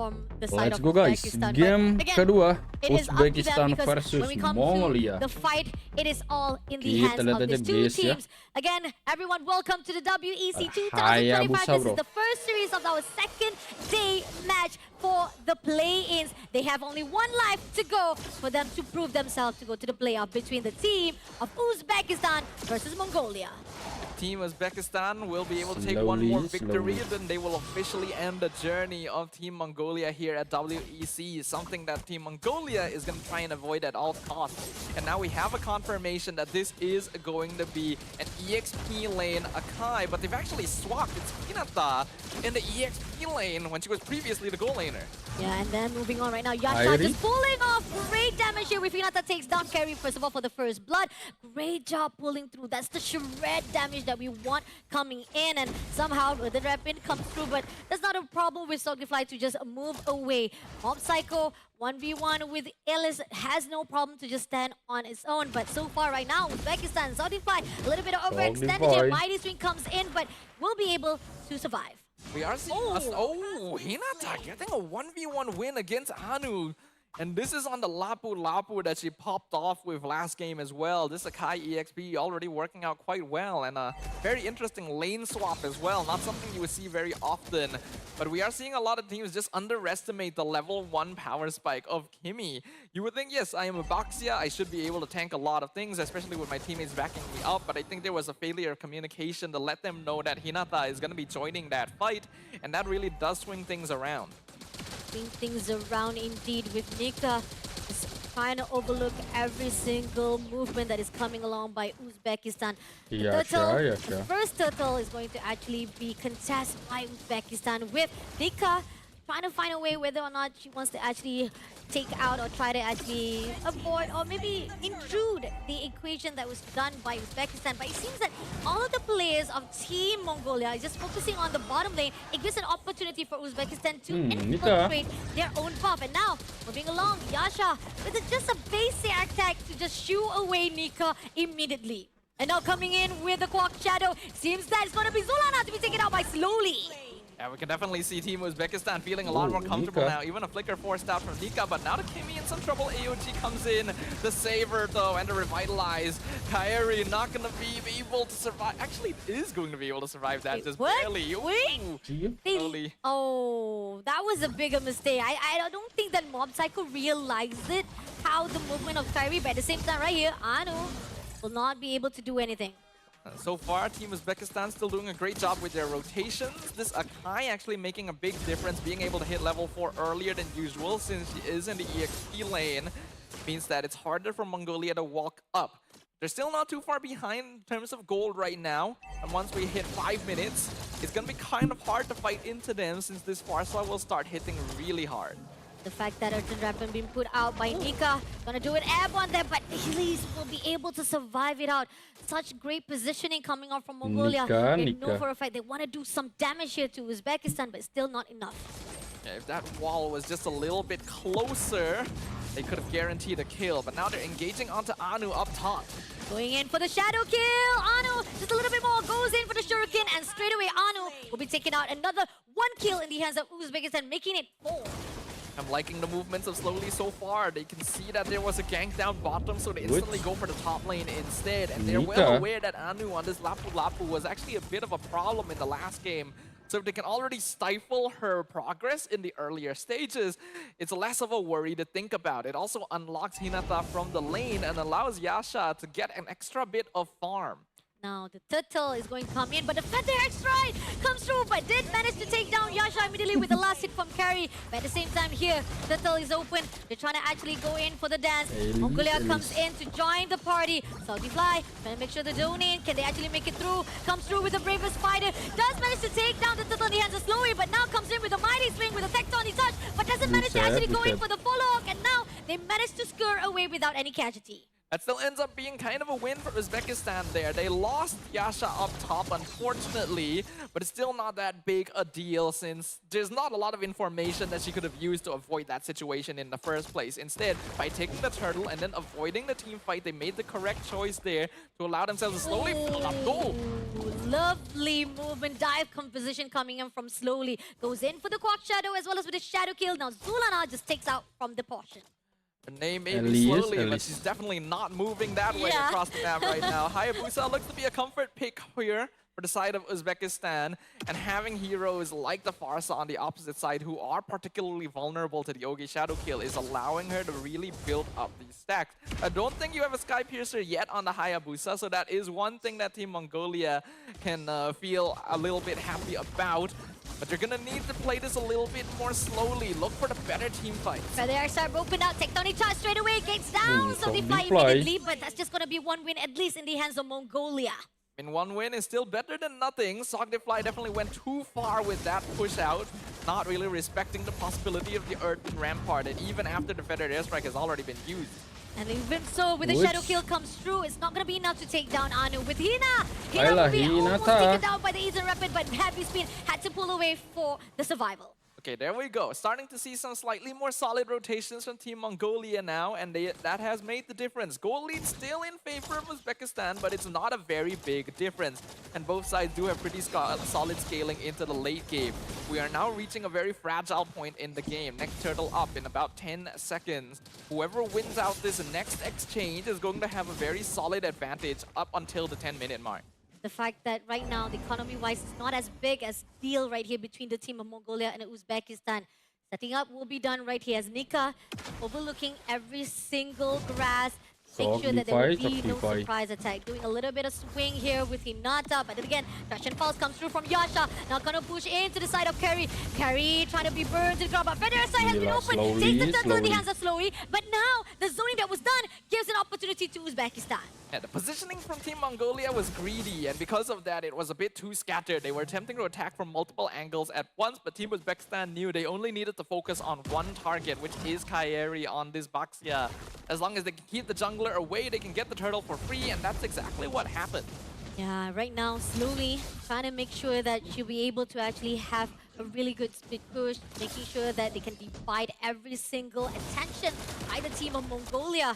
from the side Let's of go guys, Uzbekistan. game But again, kedua it is up to them Uzbekistan because versus when we come Mongolia. to the fight, it is all in the Kita hands lihat of aja these two guys ya. teams. Again, everyone, welcome to the WEC Hayabusa 2025. This bro. is the first series of our second day match for the play-ins. They have only one life to go for them to prove themselves to go to the playoff between the team of Uzbekistan versus Mongolia. Team Uzbekistan will be able to take one more victory, then they will officially end the journey of Team Mongolia here at WEC, something that Team Mongolia is going to try and avoid at all costs. And now we have a confirmation that this is going to be an EXP lane Akai, but they've actually swapped. It's Hinata in the EXP lane when she was previously the goal laner. Yeah, and then moving on right now, Yasha just pulling off great damage here with Hinata takes down Carry first of all for the first blood. Great job pulling through. That's the shred damage that we want coming in, and somehow the rapid comes through, but that's not a problem with Sogifly to just move away. Mob Psycho 1v1 with Ellis has no problem to just stand on its own, but so far right now, Uzbekistan, Sogifly, a little bit of overextended here. Mighty Swing comes in, but will be able to survive. We are seeing Hinata getting a 1v1 win against Anu. And this is on the Lapu Lapu that she popped off with last game as well. This Akai EXP already working out quite well, and a very interesting lane swap as well. Not something you would see very often. But we are seeing a lot of teams just underestimate the level 1 power spike of Kimi. You would think, yes, I am a Baxia, I should be able to tank a lot of things, especially with my teammates backing me up. But I think there was a failure of communication to let them know that Hinata is going to be joining that fight. And that really does swing things around. Things around indeed with Nika just trying to overlook every single movement that is coming along by Uzbekistan. The first turtle is going to actually be contested by Uzbekistan with Nika trying to find a way whether or not she wants to actually take out or try to actually avoid or maybe intrude the equation that was done by Uzbekistan. But it seems that all of the players of Team Mongolia is just focusing on the bottom lane. It gives an opportunity for Uzbekistan to infiltrate their own buff. And now, moving along, Yasha with just a basic attack to just shoo away Nika immediately. And now coming in with the Quark Shadow, seems that it's going to be Zulana to be taken out by Slowly. Yeah, we can definitely see Team Uzbekistan feeling a lot more comfortable now. Even a flicker forced out from Nika, but now the Kimi in some trouble. AOG comes in, the Saver though, and the Revitalize. Kairi not going to be able to survive. Actually, is going to be able to survive that. Just barely. Oh, that was a bigger mistake. I don't think that Mob Psycho realized it, how the movement of Kairi, but at the same time right here, Anu will not be able to do anything. So far, Team Uzbekistan still doing a great job with their rotations. This Akai actually making a big difference, being able to hit level 4 earlier than usual since she is in the EXP lane. Means that it's harder for Mongolia to walk up. They're still not too far behind in terms of gold right now. And once we hit 5 minutes, it's going to be kind of hard to fight into them since this Farsa will start hitting really hard. The fact that Urgent Rapid being put out by Nika, gonna do an airborne there, but Elise will be able to survive it out. Such great positioning coming out from Mongolia. They know for a fact they want to do some damage here to Uzbekistan, but still not enough. Yeah, if that wall was just a little bit closer, they could have guaranteed a kill. But now they're engaging onto Anu up top. Going in for the shadow kill. Anu just a little bit more, goes in for the shuriken, and straight away Anu will be taking out another 1 kill in the hands of Uzbekistan, making it 4. I'm liking the movements of Slowly so far. They can see that there was a gank down bottom, so they instantly go for the top lane instead. And they're well aware that Anu on this Lapu Lapu was actually a bit of a problem in the last game. So if they can already stifle her progress in the earlier stages, it's less of a worry to think about. It also unlocks Hinata from the lane and allows Yasha to get an extra bit of farm. Now the turtle is going to come in, but the Feather Strike comes through, but did manage to take down Yasha immediately with the last hit from Carry. But at the same time here, turtle is open. They're trying to actually go in for the dance. Mongolia comes in to join the party. Sogifly trying to make sure they don't in. Can they actually make it through? Comes through with the bravest fighter. Does manage to take down the turtle in the hands of Slowly, but now comes in with a mighty swing with a Tectonic touch, but doesn't manage to actually go in for the follow-up. And now they manage to scare away without any casualty. That still ends up being kind of a win for Uzbekistan there. They lost Yasha up top, unfortunately, but it's still not that big a deal since there's not a lot of information that she could have used to avoid that situation in the first place. Instead, by taking the turtle and then avoiding the team fight, they made the correct choice there to allow themselves to slowly fill up goal. Lovely movement, dive composition coming in from Slowly. Goes in for the Quark Shadow as well as with the Shadow Kill. Now Zulana just takes out from the portion. Her name may be Slowly, but she's definitely not moving that way across the map right now. Hayabusa looks to be a comfort pick here for the side of Uzbekistan, and having heroes like the Farsa on the opposite side who are particularly vulnerable to the Ogi Shadow Kill is allowing her to really build up these stacks. I don't think you have a Sky Piercer yet on the Hayabusa, so that is one thing that Team Mongolia can feel a little bit happy about. But you're gonna need to play this a little bit more slowly. Look for the better team fights. Feather Airstrike opened out, tectonic charge straight away, gates down, so they fight immediately, but that's just gonna be one win at least in the hands of Mongolia. And one win is still better than nothing. Sogdifly definitely went too far with that push out, not really respecting the possibility of the Earthen Rampart, and even after the Feathered Airstrike has already been used. And even so, with the Shadow Kill comes through, it's not going to be enough to take down Anu. With Hina will be almost taken down by the Eastern Rapid, but Heavy Spin had to pull away for the survival. Okay, there we go. Starting to see some slightly more solid rotations from Team Mongolia now, and that has made the difference. Goal lead still in favor of Uzbekistan, but it's not a very big difference. And both sides do have pretty solid scaling into the late game. We are now reaching a very fragile point in the game. Next turtle up in about 10 seconds. Whoever wins out this next exchange is going to have a very solid advantage up until the 10-minute mark. The fact that right now, the economy-wise, is not as big as deal right here between the team of Mongolia and Uzbekistan. Setting up will be done right here as Nika overlooking every single grass. Make sure that there will be no surprise attack. Doing a little bit of swing here with Hinata, but then again, Crash and Pulse comes through from Yasha. Now gonna push into the side of Carry. Carry trying to be burned to the ground, but Feather side has been opened. Takes the turtle in the hands of Slowly, but now the zoning that was done gives an opportunity to Uzbekistan. Yeah, the positioning from Team Mongolia was greedy, and because of that, it was a bit too scattered. They were attempting to attack from multiple angles at once, but Team Uzbekistan knew they only needed to focus on one target, which is Kairi on this Baxia. As long as they can keep the jungler away, they can get the turtle for free, and that's exactly what happened. Yeah, right now, Slowly trying to make sure that she'll be able to actually have a really good split push, making sure that they can divide every single attention by the team of Mongolia.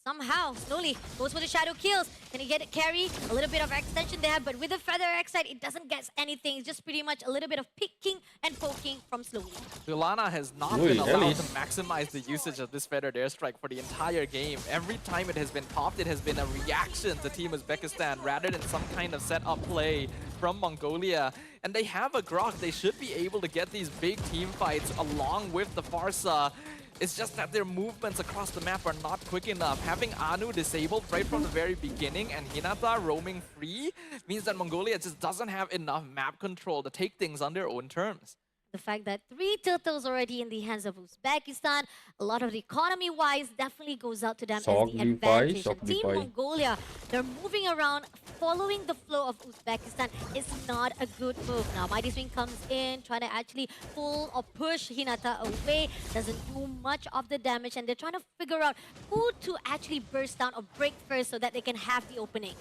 Somehow, Slowly goes for the Shadow Kills. Can he get it carry? A little bit of extension there, but with the Feather X-Side, it doesn't get anything. It's just pretty much a little bit of picking and poking from Slowly. Zulana has not been allowed to maximize the usage of this Feathered Airstrike for the entire game. Every time it has been popped, it has been a reaction to Team Uzbekistan rather than some kind of set-up play from Mongolia. And they have a Grok. They should be able to get these big team fights along with the Farsa. It's just that their movements across the map are not quick enough. Having Anu disabled right from the very beginning and Hinata roaming free means that Mongolia just doesn't have enough map control to take things on their own terms. The fact that 3 turtles already in the hands of Uzbekistan, a lot of the economy-wise definitely goes out to them as the advantage. And Team Mongolia, they're moving around, following the flow of Uzbekistan. It's not a good move. Now, Mighty Swing comes in, trying to actually pull or push Hinata away. Doesn't do much of the damage, and they're trying to figure out who to actually burst down or break first so that they can have the opening.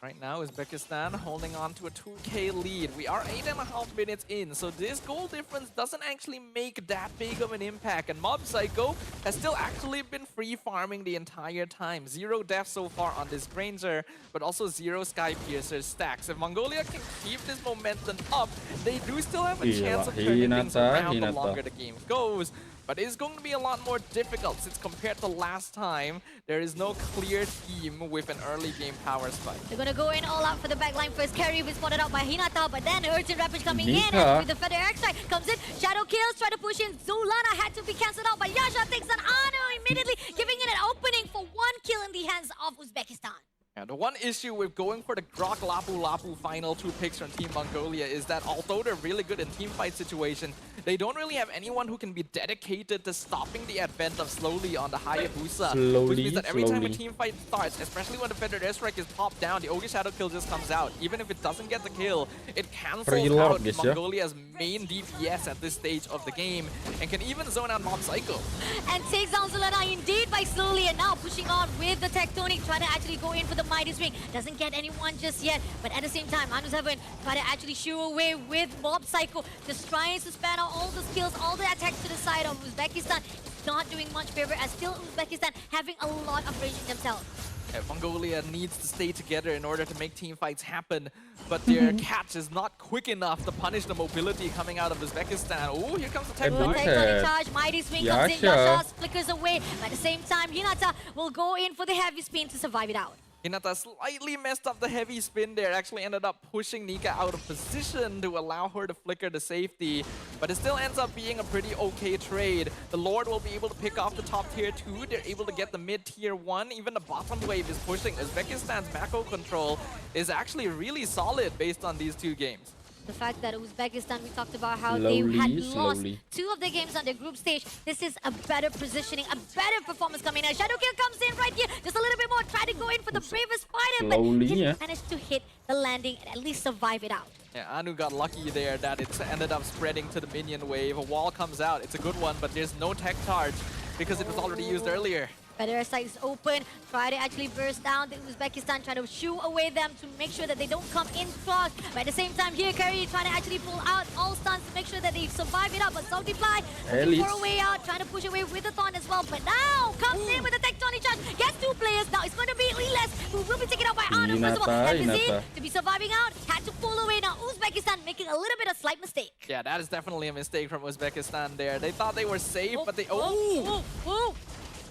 Right now, Uzbekistan holding on to a 2K lead. We are 8.5 minutes in, so this goal difference doesn't actually make that big of an impact. And Mob Psycho has still actually been free farming the entire time. 0 deaths so far on this Granger, but also 0 Sky Piercer stacks. If Mongolia can keep this momentum up, they do still have a chance of turning things around the longer the game goes. But it's going to be a lot more difficult since compared to last time, there is no clear team with an early game power spike. They're going to go in all out for the backline first. Carry was spotted out by Hinata, but then Urgent Rapid coming in and with the Feather X-Strike comes in. Shadow Kills, try to push in. Zulana had to be cancelled out, but Yasha takes an Anu immediately, giving it an opening for 1 kill in the hands of Uzbekistan. Yeah, the one issue with going for the Grok Lapu final 2 picks from Team Mongolia is that although they're really good in team fight situation, they don't really have anyone who can be dedicated to stopping the advent of Slowly on the Hayabusa. Which means that every time a team fight starts, especially when the Feathered Airstrike is popped down, the Ogre Shadow Kill just comes out. Even if it doesn't get the kill, it cancels out Mongolia's main DPS at this stage of the game and can even zone out Mob Psycho. And takes down Zulana indeed by Slowly, and now pushing on with the Tectonic, trying to actually go in for the Mighty Swing. Doesn't get anyone just yet, but at the same time, Anu7 trying to actually shoo away with Mob Psycho, just trying to span out all the skills, all the attacks to the side of Uzbekistan. It's not doing much favor, as still Uzbekistan having a lot of rage themselves. Mongolia needs to stay together in order to make team fights happen, but their catch is not quick enough to punish the mobility coming out of Uzbekistan. Oh, here comes the Tectonic charge, Mighty Swing comes in, Yasha flickers away, but at the same time, Hinata will go in for the heavy spin to survive it out. Hinata slightly messed up the heavy spin there, actually ended up pushing Nika out of position to allow her to flicker to safety, but it still ends up being a pretty okay trade. The Lord will be able to pick off the top tier 2, they're able to get the mid tier 1, even the bottom wave is pushing. Uzbekistan's macro control is actually really solid based on these 2 games. The fact that Uzbekistan, we talked about how they had lost 2 of their games on their group stage. This is a better positioning, a better performance coming in. Shadow Kill comes in right here, just a little bit more, try to go in for the bravest fighter, but didn't manage to hit the landing and at least survive it out. Yeah, Anu got lucky there that it ended up spreading to the minion wave. A wall comes out, it's a good one, but there's no tech charge because it was already used earlier. Feather side is open, try to actually burst down the Uzbekistan, trying to shoo away them to make sure that they don't come in clogged. But at the same time here, Curry trying to actually pull out all stuns to make sure that they survive it up. But Multiply looking for a way out, trying to push away with the Thorn as well. But now comes in with the Tectonic charge, gets 2 players. Now it's going to be Elias who will be taken out by Anu. First of all, Epizine to be surviving out, had to pull away. Now Uzbekistan making a little bit of slight mistake. Yeah, that is definitely a mistake from Uzbekistan there. They thought they were safe, but they...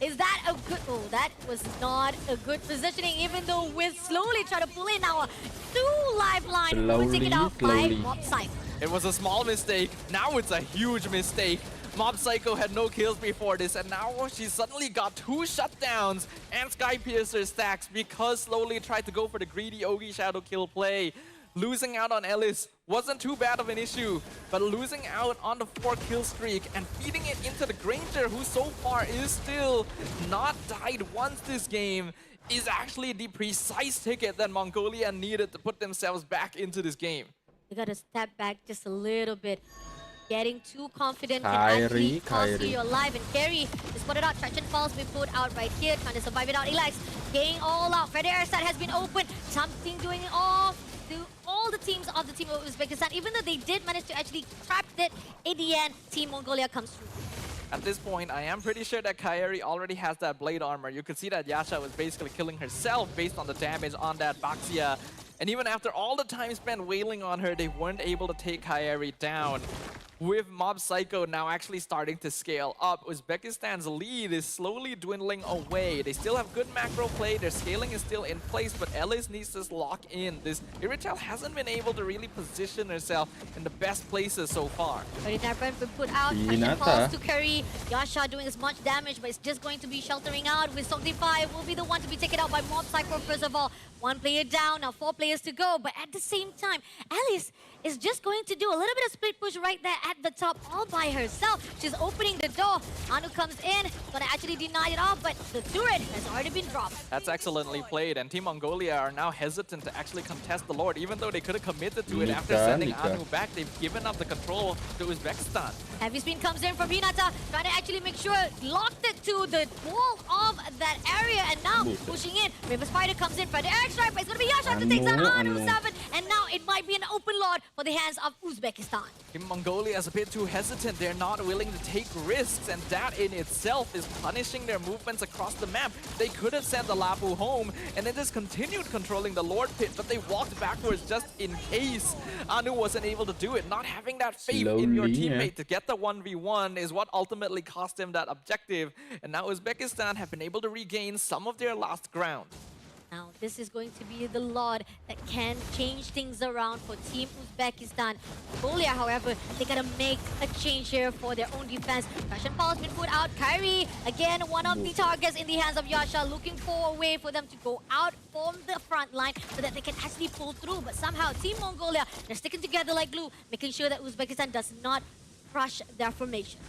Is that a good... Oh, that was not a good positioning, even though with Slowly trying to pull in now 2 lifeline. We'll take it out by Mob Psycho. It was a small mistake. Now it's a huge mistake. Mob Psycho had no kills before this, and now she suddenly got 2 shutdowns and Sky Piercer stacks because Slowly tried to go for the greedy Ogi Shadow Kill play. Losing out on Ellis wasn't too bad of an issue, but losing out on the 4 kill streak and feeding it into the Granger, who so far is still not died once this game, is actually the precise ticket that Mongolia needed to put themselves back into this game. You gotta step back just a little bit. Getting too confident can actually cost you your life. And Carry is spotted out. Traction Falls be put out right here, trying to survive it out. Elias getting all out. Feather Airstrike has been open. Something doing it all to all the teams of the team of Uzbekistan. Even though they did manage to actually trap it, in the end, Team Mongolia comes through. At this point, I am pretty sure that Kairi already has that blade armor. You could see that Yasha was basically killing herself based on the damage on that Baxia. And even after all the time spent wailing on her, they weren't able to take Kairi down. With Mob Psycho now actually starting to scale up, Uzbekistan's lead is slowly dwindling away. They still have good macro play, their scaling is still in place, but Ellis needs to lock in. This Iritel hasn't been able to really position herself in the best places so far. But it been put out, Traction Falls to carry. Yasha doing as much damage, but it's just going to be sheltering out with Sogdify will be the one to be taken out by Mob Psycho first of all. 1 player down, now 4 players to go, but at the same time, Alice is just going to do a little bit of split push right there at the top all by herself. She's opening the door. Anu comes in, gonna actually deny it off, but the turret has already been dropped. That's excellently played, and Team Mongolia are now hesitant to actually contest the Lord, even though they could have committed to it after sending Anu back. They've given up the control to Uzbekistan. Heavy spin comes in from Hinata, trying to actually make sure locked it to the wall of that area, and now pushing in. River Spider comes in for the air strike, but it's gonna be Yasha to take down Anu7, and now it might be an open Lord for the hands of Uzbekistan. Team Mongolia is a bit too hesitant. They're not willing to take risks, and that in itself is punishing their movements across the map. They could have sent the Lapu home and then just continued controlling the Lord Pit, but they walked backwards just in case Anu wasn't able to do it. Not having that faith in your teammate to get the 1v1 is what ultimately cost them that objective, and now Uzbekistan have been able to regain some of their lost ground. Now, this is going to be the lot that can change things around for Team Uzbekistan. Mongolia, however, they gotta make a change here for their own defense. Russian Pulse been put out. Kyrie, again, one of the targets in the hands of Yasha, looking for a way for them to go out from the front line so that they can actually pull through. But somehow, Team Mongolia, they're sticking together like glue, making sure that Uzbekistan does not crush their formation.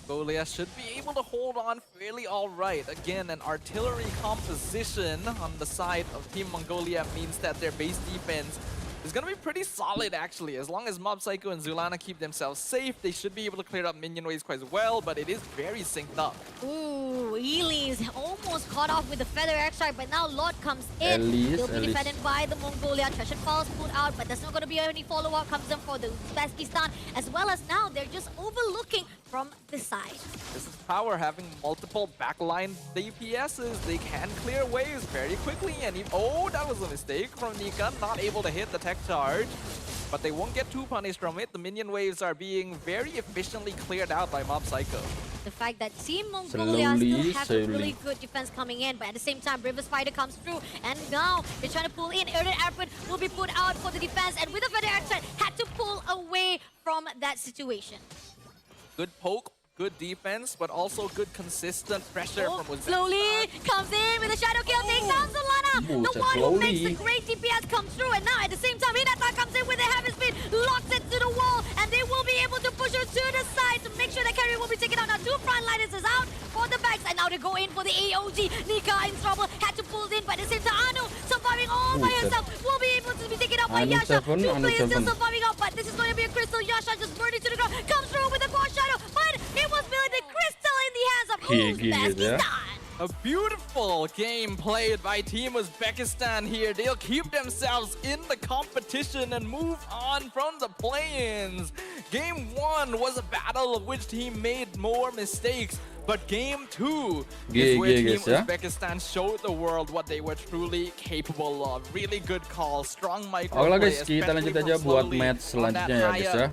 Mongolia should be able to hold on fairly all right. Again, an artillery composition on the side of Team Mongolia means that their base defense is going to be pretty solid, actually. As long as Mob Psycho and Zulana keep themselves safe, they should be able to clear up minion waves quite well, but it is very synced up. Ooh, Elise almost caught off with the Feather Extract, but now Lord comes in. He'll be defended by the Mongolia. Treasure Falls put out, but there's not going to be any follow-up comes in for the Uzbekistan, as well as now they're just overlooking from the side. This is power, having multiple backline DPSs. They can clear waves very quickly, and oh, that was a mistake from Nika, not able to hit the tech charge. But they won't get too punished from it. The minion waves are being very efficiently cleared out by Mob Psycho. The fact that Team Mongolia still have a really good defense coming in, but at the same time, River Spider comes through, and now they're trying to pull in. Erden Airfoot will be put out for the defense, and with the Feather Extract, had to pull away from that situation. Good poke, good defense, but also good consistent pressure from Uzbekistan. Slowly comes in with a shadow kill, takes down Solana, the one who makes the great DPS come through, and now at the same time, Hinata comes in with a heavy speed, locks it to the wall, and they will be able to push her to the side to make sure the carry will be taken out. Now two frontliners is out for the backs, and now they go in for the AOG. Nika in trouble, had to pull in, but at the same time, Anu surviving all by herself, will be able to be taken out by Yasha. Two players still surviving out, but this is going to be a crystal. Yasha just burning to the ground, comes through with a core shadow, but it was really the crystal in the hands of Uzbekistan. A beautiful game played by Team Uzbekistan here. They'll keep themselves in the competition and move on from the play-ins. Game 1 was a battle of which team made more mistakes. But Game 2 is where Team Uzbekistan showed the world what they were truly capable of. Really good call, strong micro play, Oke guys, kita lanjut aja buat match selanjutnya ya guys ya.